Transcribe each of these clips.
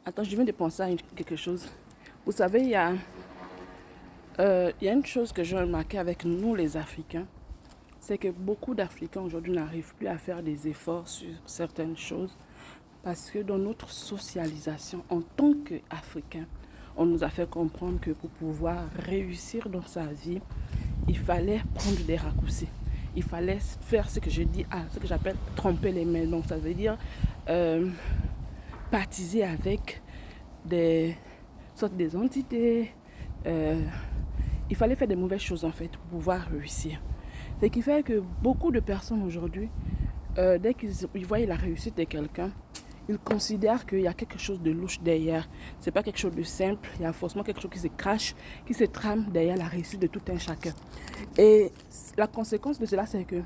Attends, je viens de penser à quelque chose. Vous savez, il y a une chose que j'ai remarqué avec nous, les Africains, c'est que beaucoup d'Africains aujourd'hui n'arrivent plus à faire des efforts sur certaines choses parce que dans notre socialisation en tant qu'Africains, on nous a fait comprendre que pour pouvoir réussir dans sa vie, il fallait prendre des raccourcis. Il fallait faire ce que je dis, ce que j'appelle tremper les mains. Donc ça veut dire baptiser avec des sortes des entités. Il fallait faire des mauvaises choses en fait pour pouvoir réussir. Ce qui fait que beaucoup de personnes aujourd'hui, dès qu'ils voient la réussite de quelqu'un, ils considèrent qu'il y a quelque chose de louche derrière. C'est pas quelque chose de simple, il y a forcément quelque chose qui se cache, qui se trame derrière la réussite de tout un chacun. Et la conséquence de cela, c'est que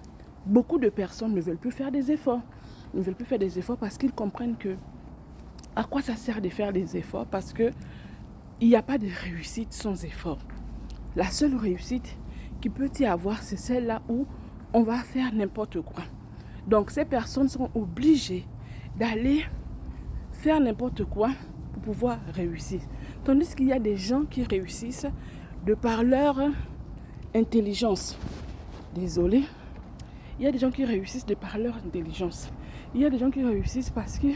beaucoup de personnes ne veulent plus faire des efforts. Ils ne veulent plus faire des efforts parce qu'ils comprennent que à quoi ça sert de faire des efforts, parce que il n'y a pas de réussite sans effort. La seule réussite qu'il peut y avoir, c'est celle-là où on va faire n'importe quoi. Donc ces personnes sont obligées d'aller faire n'importe quoi pour pouvoir réussir. Tandis qu'il y a des gens qui réussissent de par leur intelligence. Désolé. Il y a des gens qui réussissent de par leur intelligence. Il y a des gens qui réussissent parce qu'ils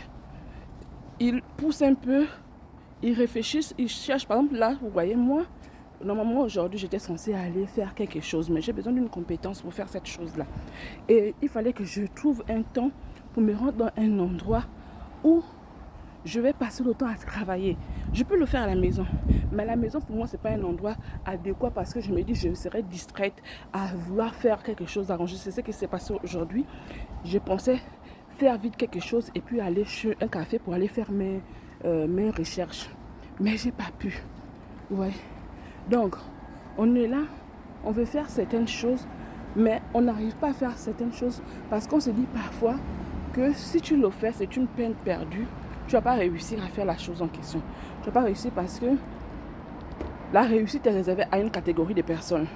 poussent un peu, ils réfléchissent, ils cherchent. Par exemple, là, vous voyez, moi, normalement, aujourd'hui, j'étais censée aller faire quelque chose, mais j'ai besoin d'une compétence pour faire cette chose-là. Et il fallait que je trouve un temps pour me rendre dans un endroit où je vais passer le temps à travailler. Je peux le faire à la maison, mais à la maison, pour moi, ce n'est pas un endroit adéquat parce que je me dis, je serais distraite à vouloir faire quelque chose, arranger. C'est ce qui s'est passé aujourd'hui. Je pensais faire vite quelque chose et puis aller chez un café pour aller faire mes recherches. Mais j'ai pas pu. Ouais. Donc, on est là, on veut faire certaines choses, mais on n'arrive pas à faire certaines choses parce qu'on se dit parfois que si tu le fais, c'est une peine perdue. Tu ne vas pas réussir à faire la chose en question. Tu ne vas pas réussir parce que la réussite est réservée à une catégorie de personnes.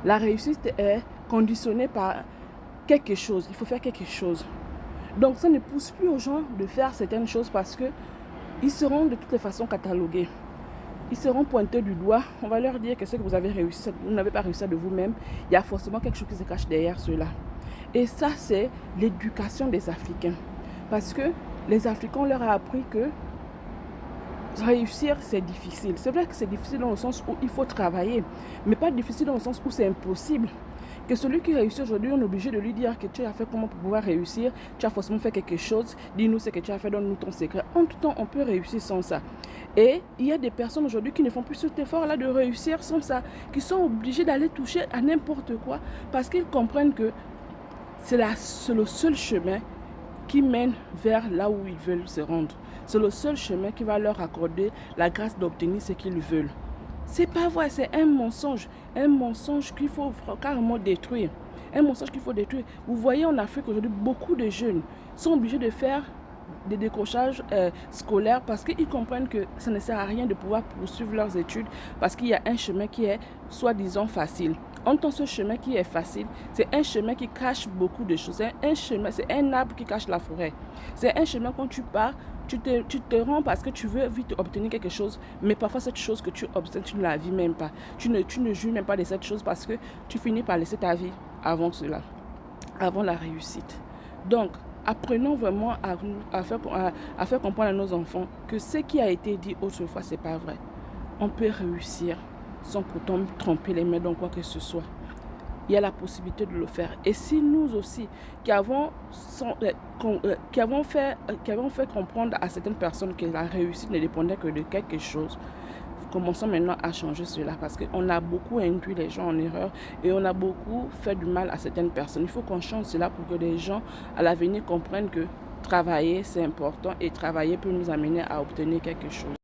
La réussite est conditionnée par quelque chose. Il faut faire quelque chose. Donc, ça ne pousse plus aux gens de faire certaines choses parce qu'ils seront de toutes les façons catalogués. Ils seront pointés du doigt. On va leur dire que ce que vous avez réussi, vous n'avez pas réussi de vous-même. Il y a forcément quelque chose qui se cache derrière cela. Et ça, c'est l'éducation des Africains. Parce que les Africains, on leur a appris que réussir, c'est difficile. C'est vrai que c'est difficile dans le sens où il faut travailler, mais pas difficile dans le sens où c'est impossible. Que celui qui réussit aujourd'hui, on est obligé de lui dire que tu as fait comment pour pouvoir réussir, tu as forcément fait quelque chose, dis-nous ce que tu as fait, donne-nous ton secret. En tout temps, on peut réussir sans ça. Et il y a des personnes aujourd'hui qui ne font plus cet effort-là de réussir sans ça, qui sont obligés d'aller toucher à n'importe quoi parce qu'ils comprennent que c'est le seul chemin qui mène vers là où ils veulent se rendre. C'est le seul chemin qui va leur accorder la grâce d'obtenir ce qu'ils veulent. C'est pas vrai, c'est un mensonge qu'il faut carrément détruire. Un mensonge qu'il faut détruire. Vous voyez en Afrique aujourd'hui, beaucoup de jeunes sont obligés de faire des décrochages scolaires parce qu'ils comprennent que ça ne sert à rien de pouvoir poursuivre leurs études parce qu'il y a un chemin qui est soi-disant facile. En tant que ce chemin qui est facile, c'est un chemin qui cache beaucoup de choses. C'est un arbre qui cache la forêt. C'est un chemin quand tu pars, tu te rends parce que tu veux vite obtenir quelque chose, mais parfois cette chose que tu obtiens, tu ne la vis même pas. Tu ne jouis même pas de cette chose parce que tu finis par laisser ta vie avant cela, avant la réussite. Donc, apprenons vraiment à faire comprendre à nos enfants que ce qui a été dit autrefois, ce n'est pas vrai. On peut réussir sans pourtant tremper les mains dans quoi que ce soit. Il y a la possibilité de le faire. Et si nous aussi, qui avons fait comprendre à certaines personnes que la réussite ne dépendait que de quelque chose, commençons maintenant à changer cela parce qu'on a beaucoup induit les gens en erreur et on a beaucoup fait du mal à certaines personnes. Il faut qu'on change cela pour que les gens à l'avenir comprennent que travailler c'est important et travailler peut nous amener à obtenir quelque chose.